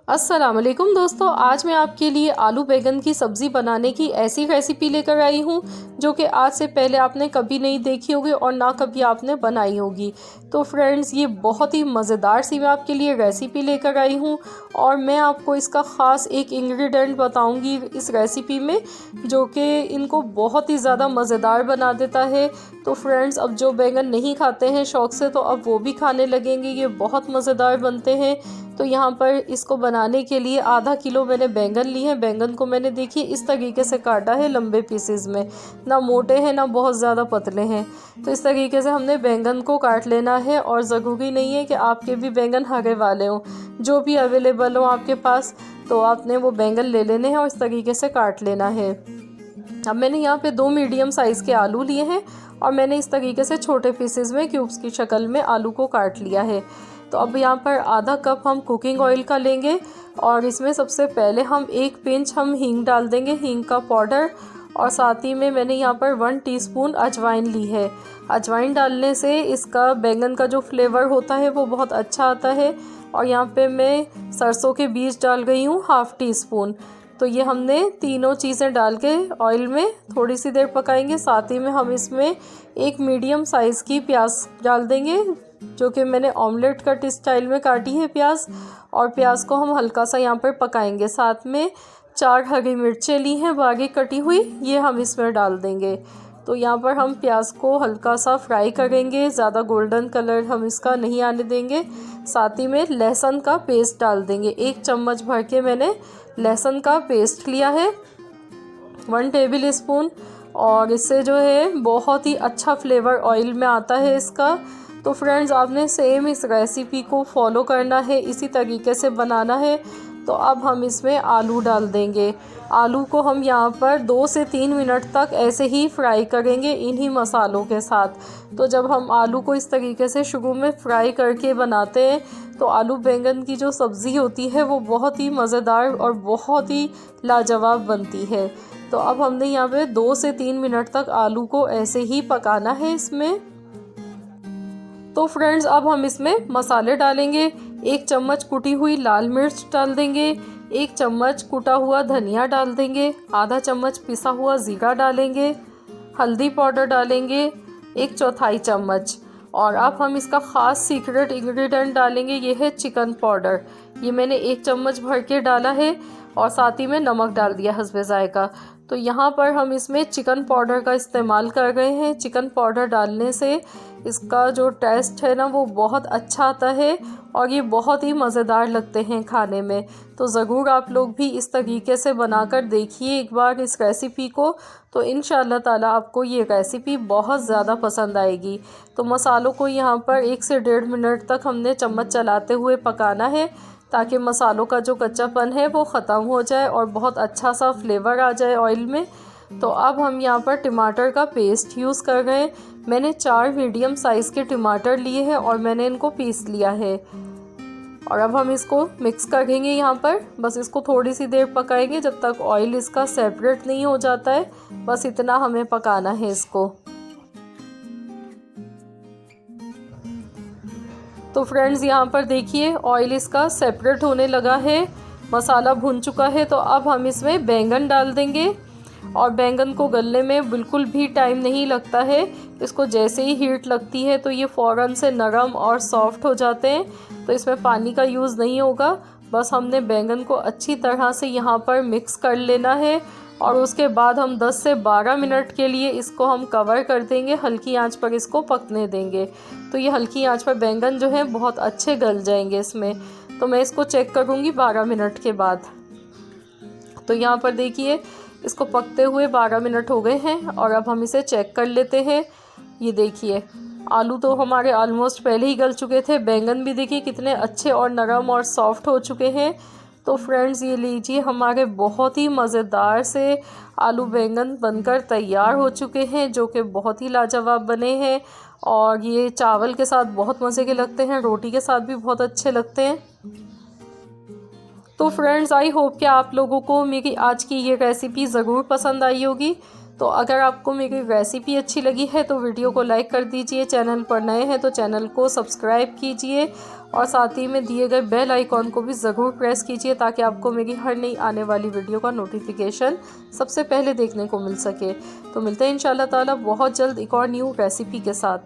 अस्सलाम वालेकुम दोस्तों, आज मैं आपके लिए आलू बैंगन की सब्ज़ी बनाने की ऐसी रेसिपी लेकर आई हूँ जो कि आज से पहले आपने कभी नहीं देखी होगी और ना कभी आपने बनाई होगी। तो फ्रेंड्स, ये बहुत ही मज़ेदार सी मैं आपके लिए रेसिपी लेकर आई हूँ और मैं आपको इसका ख़ास एक इंग्रेडिएंट बताऊँगी इस रेसिपी में जो कि इनको बहुत ही ज़्यादा मज़ेदार बना देता है। तो फ्रेंड्स, अब जो बैंगन नहीं खाते हैं शौक़ से तो अब वो भी खाने लगेंगे। ये बहुत मज़ेदार बनते हैं। तो यहाँ पर इसको बनाने के लिए आधा किलो मैंने बैंगन लिए हैं। बैंगन को मैंने देखिए इस तरीके से काटा है लंबे पीसेस में, ना मोटे हैं ना बहुत ज़्यादा पतले हैं। तो इस तरीके से हमने बैंगन को काट लेना है और ज़रूरी नहीं है कि आपके भी बैंगन हरे वाले हों, जो भी अवेलेबल हो आपके पास तो आपने वो बैंगन ले लेने हैं और इस तरीके से काट लेना है। अब मैंने यहाँ पे 2 मीडियम साइज़ के आलू लिए हैं और मैंने इस तरीके से छोटे पीसेस में क्यूब्स की शक्ल में आलू को काट लिया है। तो अब यहाँ पर आधा कप हम कुकिंग ऑयल का लेंगे और इसमें सबसे पहले हम 1 पिंच हम हींग डाल देंगे, हींग का पाउडर। और साथ ही में मैंने यहाँ पर 1 टीस्पून अजवाइन ली है। अजवाइन डालने से इसका बैंगन का जो फ्लेवर होता है वो बहुत अच्छा आता है। और यहाँ पे मैं सरसों के बीज डाल गई हूँ ½ टीस्पून। तो ये हमने तीनों चीज़ें डाल के ऑयल में थोड़ी सी देर पकाएंगे। साथ ही में हम इसमें 1 मीडियम साइज़ की प्याज डाल देंगे जो कि मैंने ऑमलेट कट स्टाइल में काटी है प्याज। और प्याज को हम हल्का सा यहाँ पर पकाएंगे। साथ में 4 हरी मिर्चें ली हैं बारीक कटी हुई, ये हम इसमें डाल देंगे। तो यहाँ पर हम प्याज को हल्का सा फ्राई करेंगे, ज़्यादा गोल्डन कलर हम इसका नहीं आने देंगे। साथ ही में लहसुन का पेस्ट डाल देंगे। 1 चम्मच भर के मैंने लहसुन का पेस्ट लिया है, 1 टेबल स्पून। और इससे जो है बहुत ही अच्छा फ्लेवर ऑयल में आता है इसका। तो फ्रेंड्स, आपने सेम इस रेसिपी को फॉलो करना है, इसी तरीके से बनाना है। तो अब हम इसमें आलू डाल देंगे। आलू को हम यहाँ पर 2 से 3 मिनट तक ऐसे ही फ्राई करेंगे इन्हीं मसालों के साथ। तो जब हम आलू को इस तरीके से शुरू में फ्राई करके बनाते हैं तो आलू बैंगन की जो सब्ज़ी होती है वो बहुत ही मज़ेदार और बहुत ही लाजवाब बनती है। तो अब हमने यहाँ पे 2 से 3 मिनट तक आलू को ऐसे ही पकाना है इसमें। तो फ्रेंड्स, अब हम इसमें मसाले डालेंगे। 1 चम्मच कुटी हुई लाल मिर्च डाल देंगे, 1 चम्मच कुटा हुआ धनिया डाल देंगे, आधा चम्मच पिसा हुआ ज़ीरा डालेंगे, हल्दी पाउडर डालेंगे 1/4 चम्मच। और अब हम इसका ख़ास सीक्रेट इंग्रेडिएंट डालेंगे, ये है चिकन पाउडर। ये मैंने 1 चम्मच भर के डाला है और साथ ही में नमक डाल दिया हस्बे ज़ायका। तो यहाँ पर हम इसमें चिकन पाउडर का इस्तेमाल कर रहे हैं। चिकन पाउडर डालने से इसका जो टेस्ट है ना वो बहुत अच्छा आता है और ये बहुत ही मज़ेदार लगते हैं खाने में। तो ज़रूर आप लोग भी इस तरीके से बनाकर देखिए एक बार इस रेसिपी को, तो इंशाअल्लाह ताला आपको ये रेसिपी बहुत ज़्यादा पसंद आएगी। तो मसालों को यहाँ पर 1 से 1.5 मिनट तक हमने चम्मच चलाते हुए पकाना है ताकि मसालों का जो कच्चापन है वो ख़त्म हो जाए और बहुत अच्छा सा फ्लेवर आ जाए ऑयल में। तो अब हम यहाँ पर टमाटर का पेस्ट यूज़ कर रहे हैं। मैंने 4 मीडियम साइज़ के टमाटर लिए हैं और मैंने इनको पीस लिया है। और अब हम इसको मिक्स करेंगे यहाँ पर, बस इसको थोड़ी सी देर पकाएंगे जब तक ऑयल इसका सेपरेट नहीं हो जाता है। बस इतना हमें पकाना है इसको। तो फ्रेंड्स, यहाँ पर देखिए ऑयल इसका सेपरेट होने लगा है, मसाला भुन चुका है। तो अब हम इसमें बैंगन डाल देंगे और बैंगन को गलने में बिल्कुल भी टाइम नहीं लगता है। इसको जैसे ही हीट लगती है तो ये फ़ौरन से नरम और सॉफ्ट हो जाते हैं। तो इसमें पानी का यूज़ नहीं होगा, बस हमने बैंगन को अच्छी तरह से यहाँ पर मिक्स कर लेना है। और उसके बाद हम 10 से 12 मिनट के लिए इसको हम कवर कर देंगे, हल्की आंच पर इसको पकने देंगे। तो ये हल्की आंच पर बैंगन जो है बहुत अच्छे गल जाएंगे इसमें। तो मैं इसको चेक करूँगी 12 मिनट के बाद। तो यहाँ पर देखिए इसको पकते हुए 12 मिनट हो गए हैं और अब हम इसे चेक कर लेते हैं। ये देखिए आलू तो हमारे ऑलमोस्ट पहले ही गल चुके थे, बैंगन भी देखिए कितने अच्छे और नरम और सॉफ्ट हो चुके हैं। तो फ्रेंड्स, ये लीजिए हमारे बहुत ही मज़ेदार से आलू बैंगन बनकर तैयार हो चुके हैं जो कि बहुत ही लाजवाब बने हैं। और ये चावल के साथ बहुत मज़े के लगते हैं, रोटी के साथ भी बहुत अच्छे लगते हैं। तो फ्रेंड्स, आई होप कि आप लोगों को मेरी आज की ये रेसिपी ज़रूर पसंद आई होगी। तो अगर आपको मेरी रेसिपी अच्छी लगी है तो वीडियो को लाइक कर दीजिए, चैनल पर नए हैं तो चैनल को सब्सक्राइब कीजिए और साथ ही में दिए गए बेल आइकॉन को भी ज़रूर प्रेस कीजिए ताकि आपको मेरी हर नई आने वाली वीडियो का नोटिफिकेशन सबसे पहले देखने को मिल सके। तो मिलते हैं इंशाल्लाह ताला बहुत जल्द एक और न्यू रेसिपी के साथ।